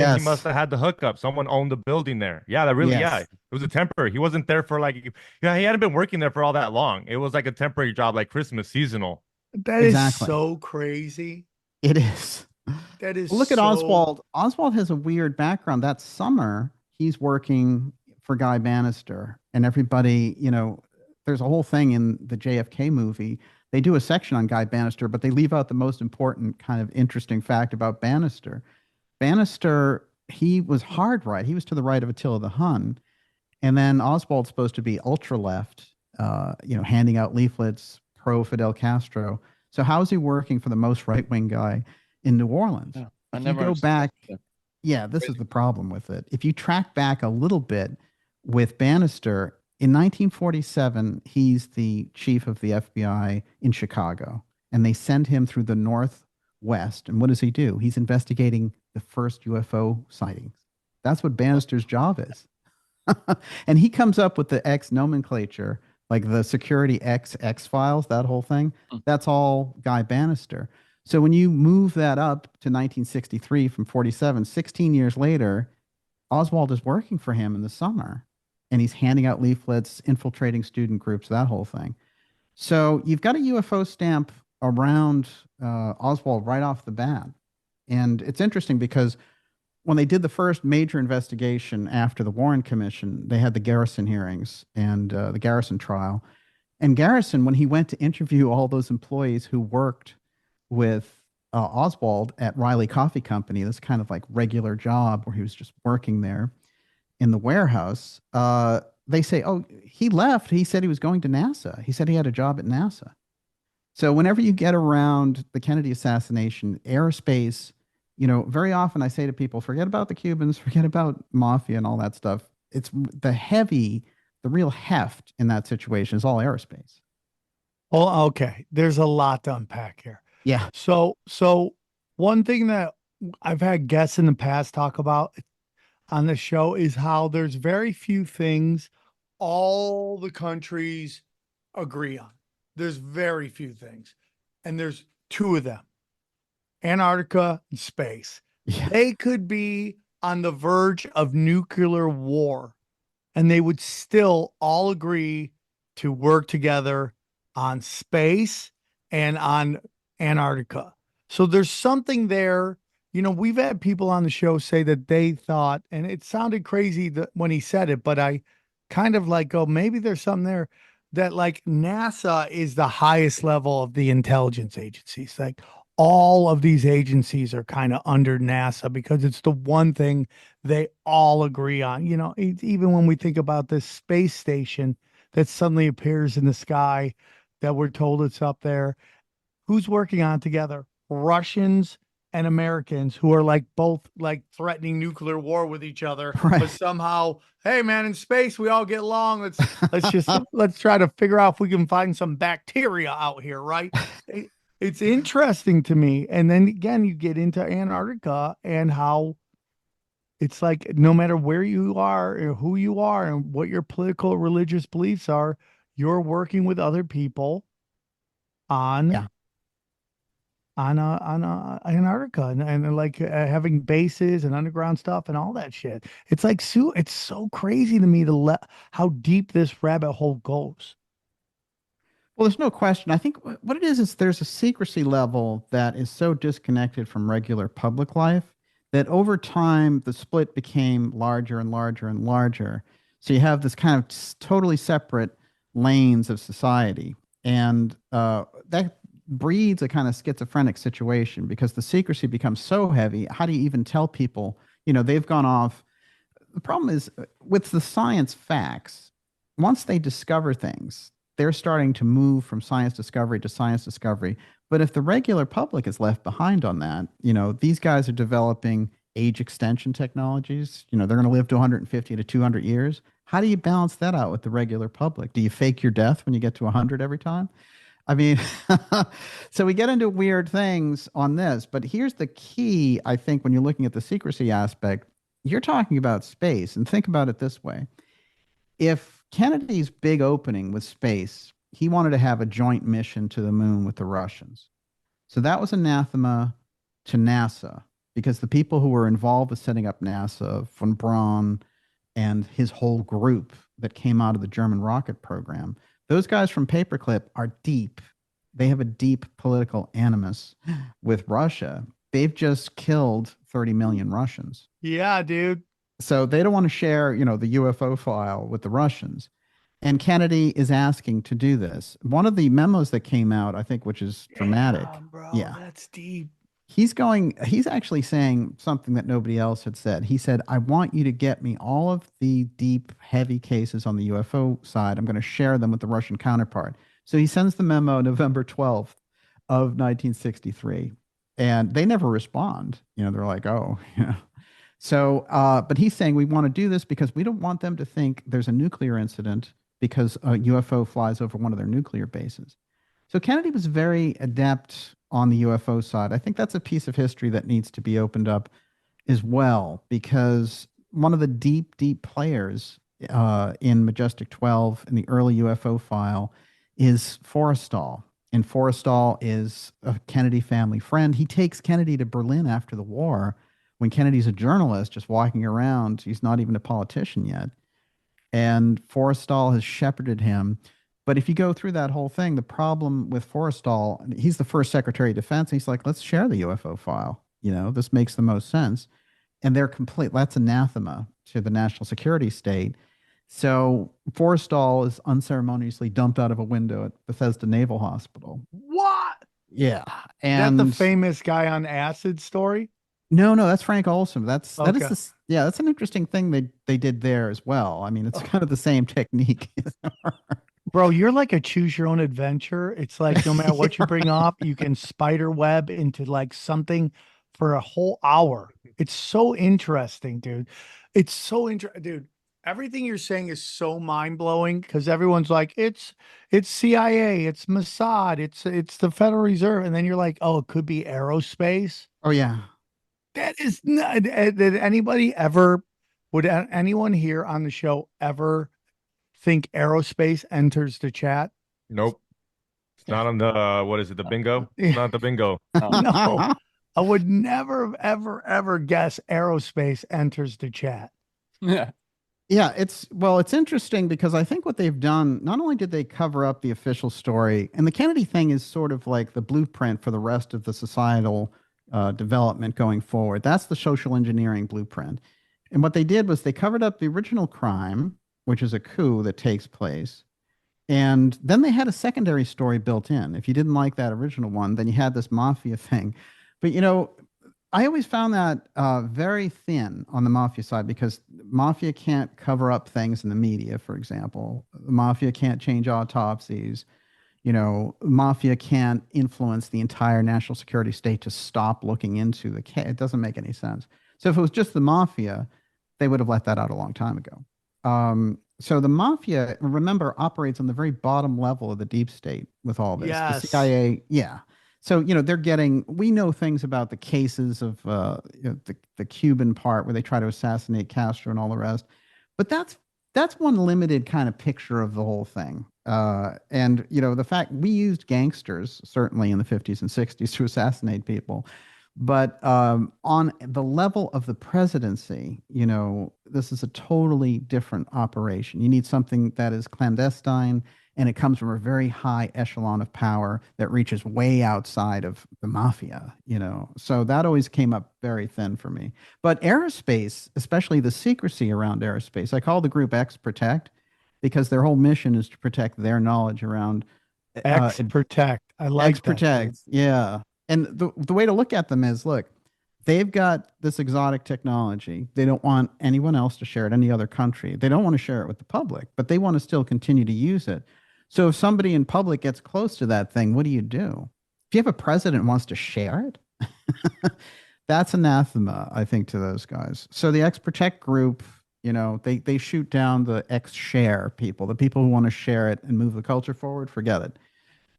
And he must Yes. have had the hookup. Someone owned the building there. Yeah, that really, yeah. Yes. It was a temporary. He wasn't there for like, yeah, he hadn't been working there for all that long. It was like a temporary job, like Christmas seasonal. That is Exactly. so crazy. It is. That is Look at so. Oswald. Oswald has a weird background. That summer, he's working for Guy Bannister, and everybody, there's a whole thing in the JFK movie. They do a section on Guy Bannister, but they leave out the most important kind of interesting fact about Bannister. Bannister, he was hard right. He was to the right of Attila the Hun. And then Oswald's supposed to be ultra left, handing out leaflets pro Fidel Castro. So how is he working for the most right wing guy in New Orleans? Yeah, I If you never go understood back, that. yeah, this is Crazy. the problem with it. If you track back a little bit with Bannister, in 1947, he's the chief of the FBI in Chicago, and they send him through the Northwest. And what does he do? He's investigating the first UFO sightings. That's what Bannister's job is. And he comes up with the X nomenclature, like the security X files, that whole thing. Mm. That's all Guy Bannister. So when you move that up to 1963 from 47, 16 years later, Oswald is working for him in the summer and he's handing out leaflets, infiltrating student groups, that whole thing. So you've got a UFO stamp around Oswald right off the bat. And it's interesting because when they did the first major investigation after the Warren Commission, they had the Garrison hearings and the Garrison trial. And Garrison, when he went to interview all those employees who worked with Oswald at Riley Coffee Company, this kind of like regular job where he was just working there in the warehouse, they say, oh, he left. He said he was going to NASA. He said he had a job at NASA. So whenever you get around the Kennedy assassination, aerospace, very often I say to people, forget about the Cubans, forget about mafia and all that stuff. It's the real heft in that situation is all aerospace. Well, okay. There's a lot to unpack here. Yeah. So one thing that I've had guests in the past talk about on the show is how there's very few things all the countries agree on. There's very few things, and there's two of them: Antarctica and space. Yeah. They could be on the verge of nuclear war, and they would still all agree to work together on space and on Antarctica. So there's something there. We've had people on the show say that they thought, and it sounded crazy when he said it, but I kind of like go, maybe there's something there that like NASA is the highest level of the intelligence agencies. Like all of these agencies are kind of under NASA because it's the one thing they all agree on. Even when we think about this space station that suddenly appears in the sky that we're told it's up there, who's working on it together? Russians and Americans who are like both like threatening nuclear war with each other, Right. but somehow, hey man, in space we all get along. Let's try to figure out if we can find some bacteria out here, right? It's interesting to me. And then again, you get into Antarctica and how it's like no matter where you are or who you are and what your political or religious beliefs are, you're working with other people on Yeah. Antarctica and like having bases and underground stuff and all that shit. It's like it's so crazy to me to let how deep this rabbit hole goes. Well, there's no question. I think what it is there's a secrecy level that is so disconnected from regular public life that over time the split became larger and larger and larger. So you have this kind of totally separate lanes of society, and that breeds a kind of schizophrenic situation because the secrecy becomes so heavy. How do you even tell people? They've gone off. The problem is with the science facts, once they discover things, they're starting to move from science discovery to science discovery. But if the regular public is left behind on that, these guys are developing age extension technologies. They're going to live to 150 to 200 years. How do you balance that out with the regular public? Do you fake your death when you get to 100 every time? I mean, so we get into weird things on this, but here's the key, I think, when you're looking at the secrecy aspect, you're talking about space, and think about it this way. If Kennedy's big opening was space, he wanted to have a joint mission to the moon with the Russians. So that was anathema to NASA. because the people who were involved with setting up NASA, von Braun and his whole group that came out of the German rocket program, those guys from Paperclip are deep. They have a deep political animus with Russia. They've just killed 30 million Russians. Yeah, dude. So they don't want to share, the UFO file with the Russians. And Kennedy is asking to do this. One of the memos that came out, I think, which is dramatic. Damn, bro, Yeah. that's deep. He's actually saying something that nobody else had said. He said, I want you to get me all of the deep, heavy cases on the UFO side. I'm going to share them with the Russian counterpart. So he sends the memo November 12th of 1963, and they never respond. They're like, oh, yeah. So, but he's saying we want to do this because we don't want them to think there's a nuclear incident because a UFO flies over one of their nuclear bases. So Kennedy was very adept on the UFO side. I think that's a piece of history that needs to be opened up as well, because one of the deep, deep players in Majestic 12 in the early UFO file is Forrestal. And Forrestal is a Kennedy family friend. He takes Kennedy to Berlin after the war when Kennedy's a journalist just walking around. He's not even a politician yet. And Forrestal has shepherded him. But if you go through that whole thing, the problem with Forrestal, he's the first Secretary of Defense. He's like, let's share the UFO file. This makes the most sense. And they're complete. That's anathema to the national security state. So Forrestal is unceremoniously dumped out of a window at Bethesda Naval Hospital. What? Yeah. And And the famous guy on acid story? No, that's Frank Olson. That Okay. is this. Yeah, that's an interesting thing they did there as well. I mean, it's kind of the same technique. Bro, you're like a choose your own adventure. It's like no matter what you bring up, you can spider web into like something for a whole hour. It's so interesting, dude. It's so interesting, dude. Everything you're saying is so mind-blowing because everyone's like, it's CIA, it's Mossad, it's the Federal Reserve. And then you're like, oh, it could be aerospace. Oh yeah. That is not, did anybody ever, would anyone here on the show ever think aerospace enters the chat? Nope. It's not on the what is it? The bingo? It's not the bingo. No, I would never, ever, ever guess aerospace enters the chat. Yeah. Yeah, it's interesting because I think what they've done, not only did they cover up the official story, and the Kennedy thing is sort of like the blueprint for the rest of the societal development going forward. That's the social engineering blueprint. And what they did was they covered up the original crime, which is a coup that takes place. And then they had a secondary story built in. If you didn't like that original one, then you had this mafia thing. But, I always found that very thin on the mafia side because mafia can't cover up things in the media, for example. The mafia can't change autopsies. Mafia can't influence the entire national security state to stop looking into the case. It doesn't make any sense. So if it was just the mafia, they would have let that out a long time ago. So the mafia, remember, operates on the very bottom level of the deep state with all this. Yes. The CIA, yeah. So, we know things about the cases of the Cuban part where they try to assassinate Castro and all the rest. But that's one limited kind of picture of the whole thing. And, the fact we used gangsters, certainly in the 50s and 60s, to assassinate people. But on the level of the presidency, this is a totally different operation. You need something that is clandestine, and it comes from a very high echelon of power that reaches way outside of the mafia, So that always came up very thin for me. But aerospace, especially the secrecy around aerospace, I call the group X Protect because their whole mission is to protect their knowledge around X Protect. I like X Protect. Yeah. And the way to look at them is, look, they've got this exotic technology. They don't want anyone else to share it, any other country. They don't want to share it with the public, but they want to still continue to use it. So if somebody in public gets close to that thing, what do? If you have a president who wants to share it, that's anathema, I think, to those guys. So the X Protect group, they shoot down the X Share people, the people who want to share it and move the culture forward. Forget it.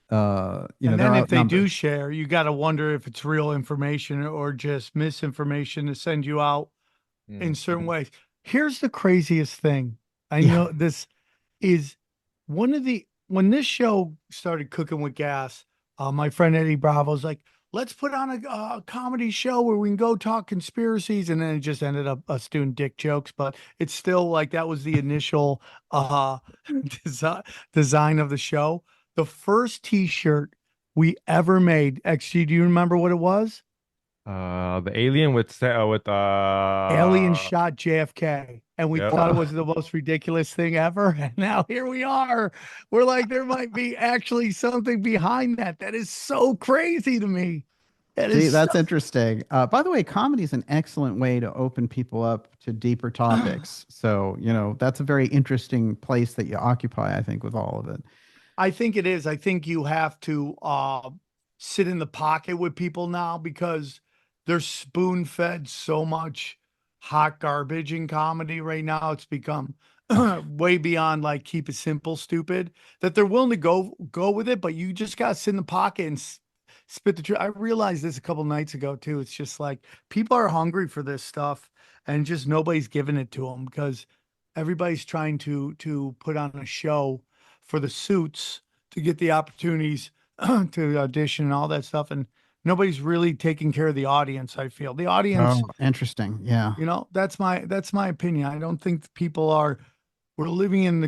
And then if they do share, you got to wonder if it's real information or just misinformation to send you out in certain ways. Here's the craziest thing. I know this is when this show started cooking with gas, my friend Eddie Bravo's like, let's put on a comedy show where we can go talk conspiracies. And then it just ended up us doing dick jokes, but it's still like that was the initial uh, design of the show. The first t-shirt we ever made, XG, do you remember what it was? The alien with Alien shot JFK. And we yep. thought it was the most ridiculous thing ever. And now here we are. We're like, there might be actually something behind that. That is so crazy to me. That See, is so that's interesting. By the way, comedy is an excellent way to open people up to deeper topics. So, that's a very interesting place that you occupy, I think, with all of it. I think it is. I think you have to sit in the pocket with people now because they're spoon fed so much hot garbage in comedy right now. It's become way beyond like keep it simple, stupid, that they're willing to go with it, but you just gotta sit in the pocket and spit the truth. I realized this a couple nights ago too. It's just like people are hungry for this stuff and just nobody's giving it to them because everybody's trying to put on a show for the suits to get the opportunities to audition and all that stuff. And nobody's really taking care of the audience. I feel the audience, Oh, interesting. Yeah. that's my opinion. I don't think people are, we're living in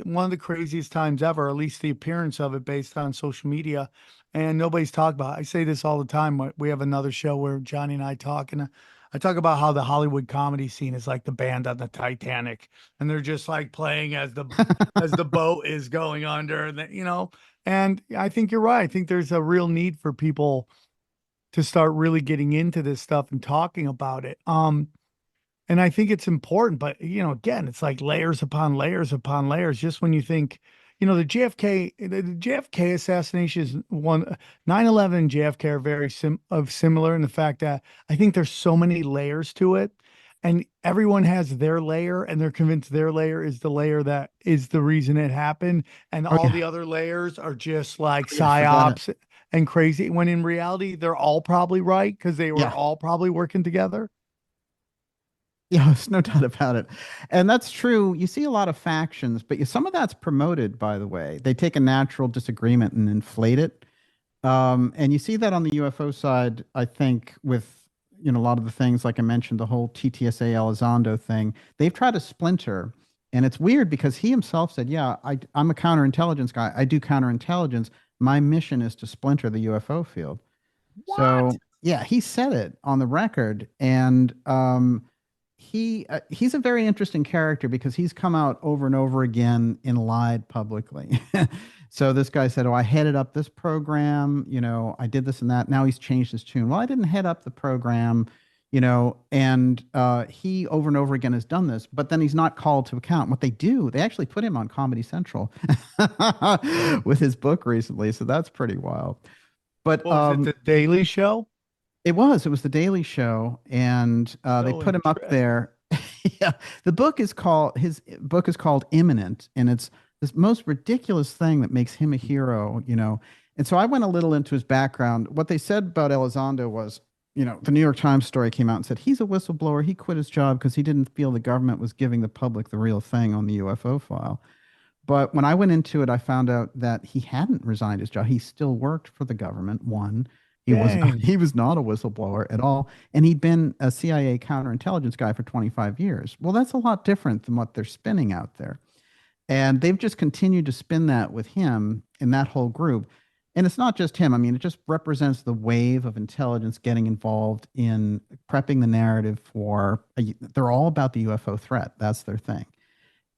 one of the craziest times ever, at least the appearance of it based on social media. And nobody's talked about it. I say this all the time. We have another show where Johnny and I talk, and I talk about how the Hollywood comedy scene is like the band on the Titanic, and they're just like playing as the boat is going under, and I think you're right. I think there's a real need for people to start really getting into this stuff and talking about it. And I think it's important, but again, it's like layers upon layers upon layers. Just when you think, the JFK assassination is one, 9/11 JFK are very similar in the fact that I think there's so many layers to it, and everyone has their layer, and they're convinced their layer is the layer that is the reason it happened, and Oh, all yeah. the other layers are just like Yeah, forget it. psyops and crazy. When in reality, they're all probably right because they were Yeah. all probably working together. Yeah, there's no doubt about it. And that's true. You see a lot of factions, but some of that's promoted, by the way. They take a natural disagreement and inflate it. And you see that on the UFO side, I think, with a lot of the things like I mentioned, the whole TTSA Elizondo thing. They've tried to splinter, and it's weird because he himself said, "Yeah, I'm a counterintelligence guy. I do counterintelligence. My mission is to splinter the UFO field." What? So yeah, he said it on the record, and he's a very interesting character because he's come out over and over again and lied publicly. So this guy said, "Oh, I headed up this program. I did this and that." Now he's changed his tune. Well, I didn't head up the program. And he over and over again has done this, but then he's not called to account. What they do, they actually put him on Comedy Central with his book recently, so that's pretty wild. But What was it? The Daily Show? it was the Daily Show, and they So put him up interesting. there. Yeah, his book is called Imminent, and it's this most ridiculous thing that makes him a hero. And so I went a little into his background. What they said about Elizondo was, the New York Times story came out and said he's a whistleblower. He quit his job because he didn't feel the government was giving the public the real thing on the UFO file. But when I went into it, I found out that he hadn't resigned his job. He still worked for the government. One, he was not, Dang. he was not a whistleblower at all, and he'd been a CIA counterintelligence guy for 25 years. Well, that's a lot different than what they're spinning out there, and they've just continued to spin that with him and that whole group. And it's not just him. I mean, it just represents the wave of intelligence getting involved in prepping the narrative for. They're all about the UFO threat. That's their thing.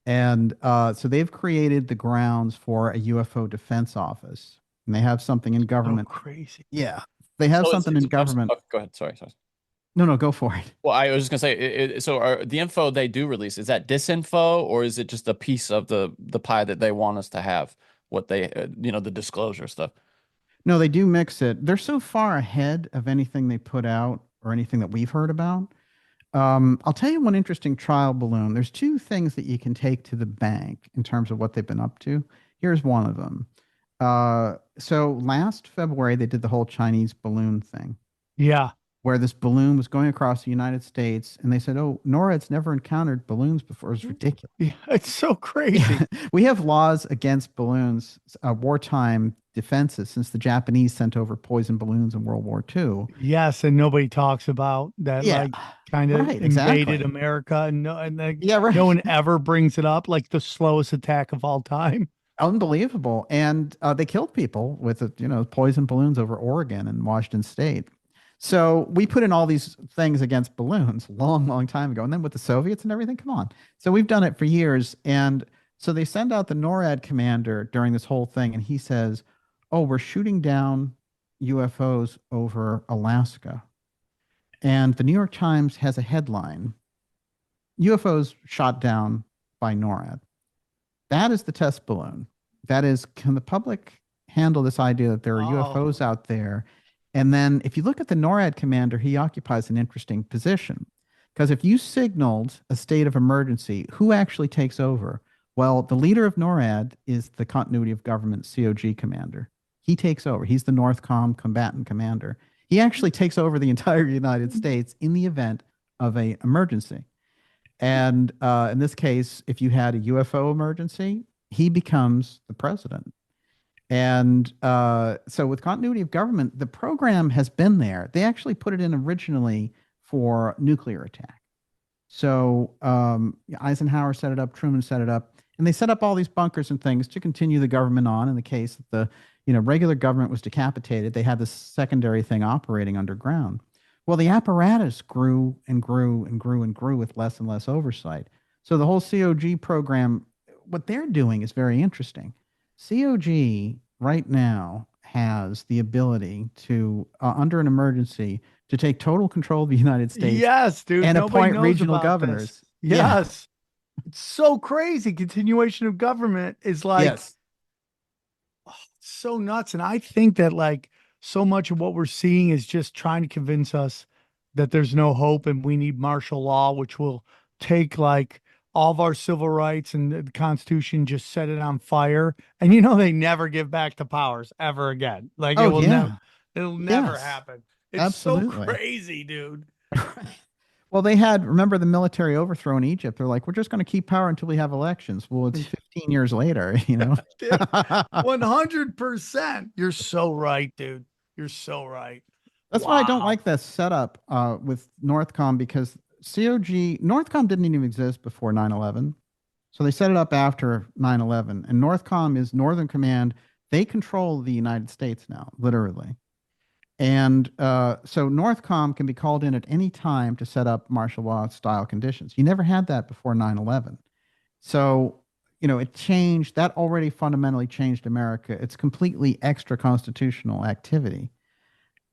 And so they've created the grounds for a UFO defense office, and they have something in So government. crazy. Yeah, they have So something in government. oh, go ahead. Sorry. No, no, go for it. Well, I was just gonna say, so are the info they do release, is that disinfo or is it just a piece of the pie that they want us to have? What they, the disclosure stuff. No, they do mix it. They're so far ahead of anything they put out or anything that we've heard about. I'll tell you one interesting trial balloon. There's two things that you can take to the bank in terms of what they've been up to. Here's one of them. So last February, they did the whole Chinese balloon thing. Yeah. where this balloon was going across the United States, and they said, "Oh, NORAD's never encountered balloons before. It's ridiculous." Yeah, it's so crazy. We have laws against balloons, wartime defenses, since the Japanese sent over poison balloons in World War II. Yes, and nobody talks about that, Yeah, like kind of right, invaded exactly. America, and like, Yeah, right. no one ever brings it up, like the slowest attack of all time. Unbelievable. And they killed people with, poison balloons over Oregon and Washington State. So we put in all these things against balloons long, long time ago. And then with the Soviets and everything, come on. So we've done it for years. And so they send out the NORAD commander during this whole thing. And he says, "Oh, we're shooting down UFOs over Alaska." And the New York Times has a headline: UFOs shot down by NORAD. That is the test balloon. That is, can the public handle this idea that there are UFOs out there? And then if you look at the NORAD commander, he occupies an interesting position. Because if you signaled a state of emergency, who actually takes over? Well, the leader of NORAD is the continuity of government COG commander. He takes over. He's the NORTHCOM combatant commander. He actually takes over the entire United States in the event of an emergency. And in this case, if you had a UFO emergency, he becomes the president. And so with continuity of government, the program has been there. They actually put it in originally for nuclear attack. So Eisenhower set it up, Truman set it up, and they set up all these bunkers and things to continue the government on. In the case that the regular government was decapitated, they had this secondary thing operating underground. Well, the apparatus grew and grew and grew and grew with less and less oversight. So the whole COG program, what they're doing is very interesting. COG right now has the ability to, under an emergency, to take total control of the United States. Yes, dude. And Nobody appoint knows regional about governors. this. Yeah. Yes. It's so crazy. Continuation of government is like, Yes. so nuts. And I think that like so much of what we're seeing is just trying to convince us that there's no hope and we need martial law, which will take like all of our civil rights and the Constitution, just set it on fire. And they never give back the powers ever again. Like Oh, yeah. It'll never Yes. happen. It's Absolutely. so crazy, dude. Well, they had, remember the military overthrow in Egypt? They're like, we're just going to keep power until we have elections. Well, it's 15 years later, 100%. You're so right, dude. You're so right. That's why I don't like that setup with NORTHCOM, because NORTHCOM didn't even exist before 9/11. So they set it up after 9/11. And NORTHCOM is Northern Command. They control the United States now, literally. And so NORTHCOM can be called in at any time to set up martial law style conditions. You never had that before 9/11. So, it changed. That already fundamentally changed America. It's completely extra constitutional activity.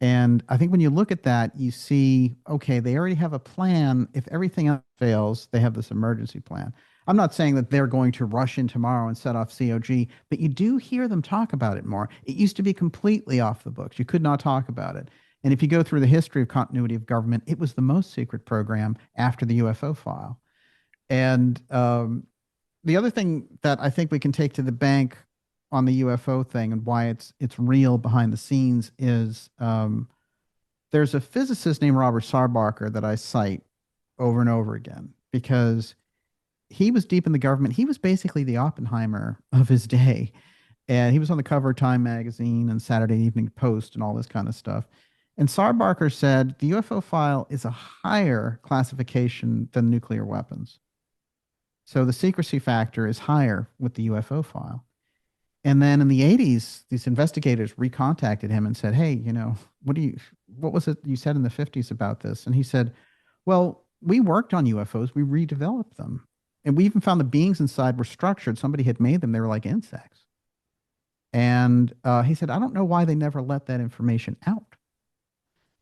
And I think when you look at that, you see, okay, they already have a plan. If everything else fails, they have this emergency plan. I'm not saying that they're going to rush in tomorrow and set off COG, but you do hear them talk about it more. It used to be completely off the books. You could not talk about it. And if you go through the history of continuity of government, it was the most secret program after the UFO file. And the other thing that I think we can take to the bank on the UFO thing and why it's real behind the scenes is there's a physicist named Robert Sarbarker that I cite over and over again, because he was deep in the government. He was basically the Oppenheimer of his day. And he was on the cover of Time magazine and Saturday Evening Post and all this kind of stuff. And Sarbarker said the UFO file is a higher classification than nuclear weapons. So the secrecy factor is higher with the UFO file. And then in the 80s, these investigators recontacted him and said, hey, what was it you said in the 50s about this? And he said, well, we worked on UFOs. We redeveloped them. And we even found the beings inside were structured. Somebody had made them. They were like insects. And he said, I don't know why they never let that information out.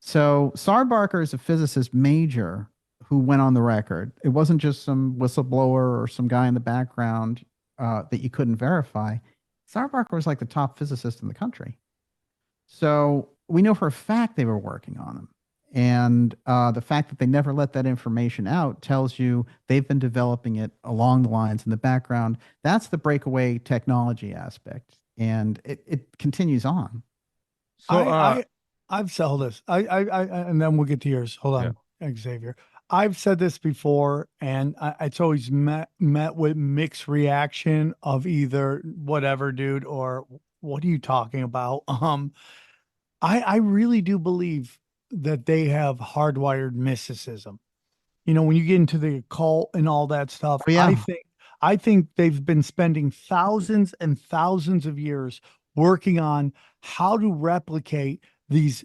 So Sarbarker is a physicist major who went on the record. It wasn't just some whistleblower or some guy in the background that you couldn't verify. Sarbarker was like the top physicist in the country. So we know for a fact they were working on them. And the fact that they never let that information out tells you they've been developing it along the lines in the background. That's the breakaway technology aspect. And it continues on. So I've said this. And then we'll get to yours. Hold on, Xavier. I've said this before, and it's always met with mixed reaction of either whatever, dude, or what are you talking about? I really do believe that they have hardwired mysticism. You know, when you get into the occult and all that stuff, Oh, yeah. I think they've been spending thousands and thousands of years working on how to replicate these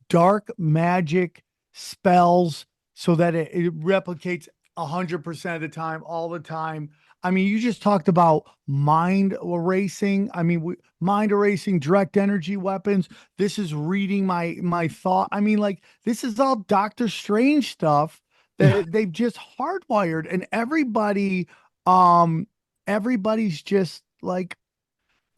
dark magic spells so that it replicates 100% of the time, all the time. I mean, you just talked about mind erasing. I mean, mind erasing direct energy weapons. This is reading my thought. I mean, like, this is all Doctor Strange stuff that they've just hardwired, and everybody's just like,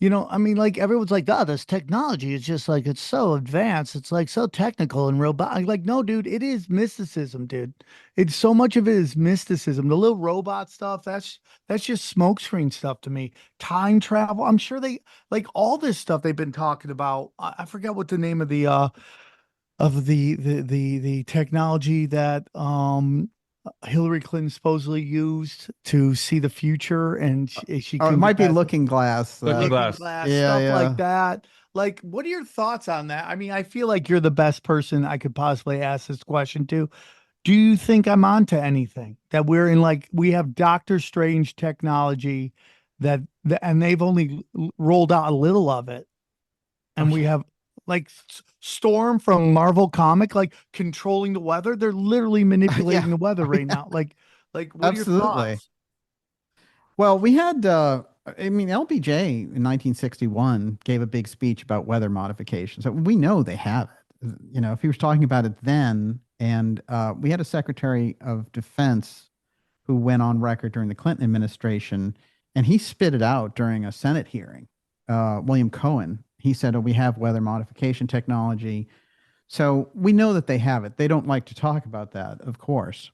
you know, I mean, like, everyone's like, oh, this technology is just like, it's so advanced. It's like so technical and robotic. Like, no, dude, it is mysticism, dude. It's so much of it is mysticism. The little robot stuff, that's just smokescreen stuff to me. Time travel. I'm sure they like all this stuff they've been talking about. I forget what the name of the technology that Hillary Clinton supposedly used to see the future, and she Oh, it came to might be pass. Looking Glass. Looking Glass. Glass, Yeah, stuff like yeah. that. Like, what are your thoughts on that? I mean, I feel like you're the best person I could possibly ask this question to. Do you think I'm onto anything? That we're in, like, we have Doctor Strange technology and they've only rolled out a little of it, and we have like Storm from Marvel comic, like controlling the weather. They're literally manipulating the weather right now. Like what are your Absolutely. thoughts? Well, we had, I mean, LBJ in 1961 gave a big speech about weather modification. So we know they have it. You know, if he was talking about it then, and we had a Secretary of Defense who went on record during the Clinton administration, and he spit it out during a Senate hearing. William Cohen, he said, oh, we have weather modification technology. So we know that they have it. They don't like to talk about that, of course.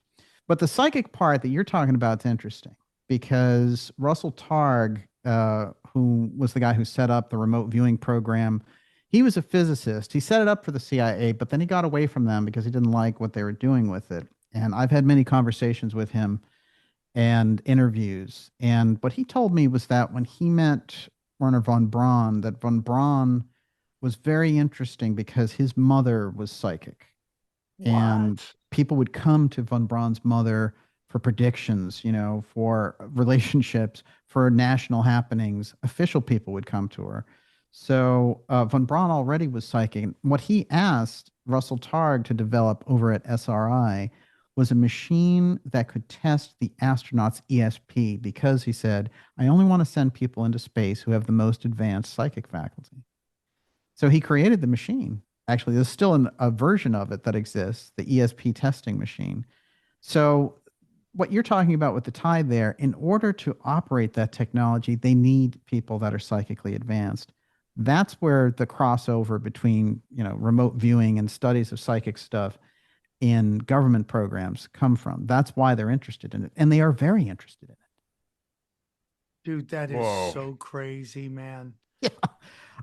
But the psychic part that you're talking about is interesting because Russell Targ, who was the guy who set up the remote viewing program, he was a physicist. He set it up for the CIA, but then he got away from them because he didn't like what they were doing with it. And I've had many conversations with him and interviews. And what he told me was that when he met Werner von Braun, that von Braun was very interesting because his mother was psychic. And people would come to von Braun's mother for predictions, you know, for relationships, for national happenings. Official people would come to her. So von Braun already was psychic. What he asked Russell Targ to develop over at SRI was a machine that could test the astronauts' ESP because he said, I only want to send people into space who have the most advanced psychic faculty. So he created the machine. Actually, there's still a version of it that exists, the ESP testing machine. So what you're talking about with the tide there, in order to operate that technology, they need people that are psychically advanced. That's where the crossover between, you know, remote viewing and studies of psychic stuff in government programs come from. That's why they're interested in it. And they are very interested in it. Dude, that is Whoa. so crazy, man. Yeah.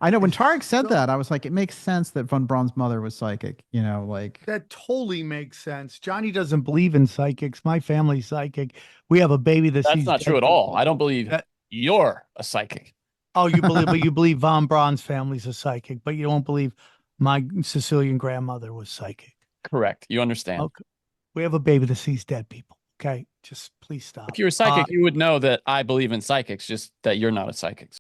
I know when It's Tarek said so- that, I was like, it makes sense that von Braun's mother was psychic, you know, like. That totally makes sense. Johnny doesn't believe in psychics. My family's psychic. We have a baby that That's sees not dead true at all. people. I don't believe That- you're a psychic. Oh, you believe, but you believe von Braun's family's a psychic, but you don't believe my Sicilian grandmother was psychic. Correct. You understand. Okay. We have a baby that sees dead people. Okay. Just please stop. If you're a psychic, you would know that I believe in psychics, just that you're not a psychic.